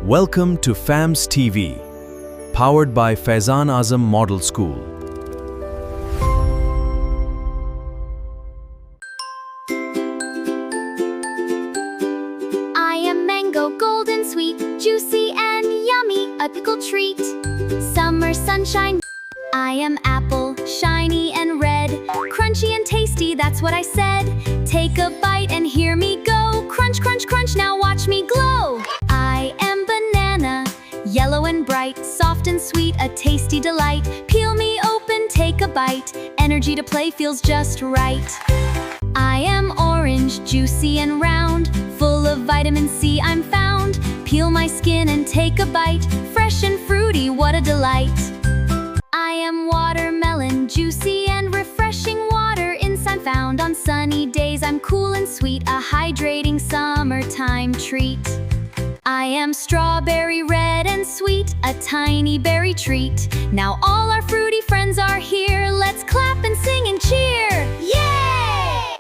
Welcome to FAMS TV, powered by Faizan Azam Model School. I am mango, golden sweet, juicy and yummy, a pickle treat. Summer sunshine. I am apple, shiny and red, crunchy and tasty, that's what I said. Take a bite and hear me go. Crunch, crunch, crunch, now watch me glow. I am banana, yellow and bright, soft and sweet, a tasty delight. Peel me open, take a bite, energy to play feels just right. I am orange, juicy and round, full of vitamin C I'm found. Peel my skin and take a bite, fresh and fruity, what a delight. I am watermelon, juicy and refreshing water inside found. On sunny days I'm cool and sweet, a hydrating summertime treat. I am strawberry, red and sweet, a tiny berry treat. Now all our fruity friends are here, let's clap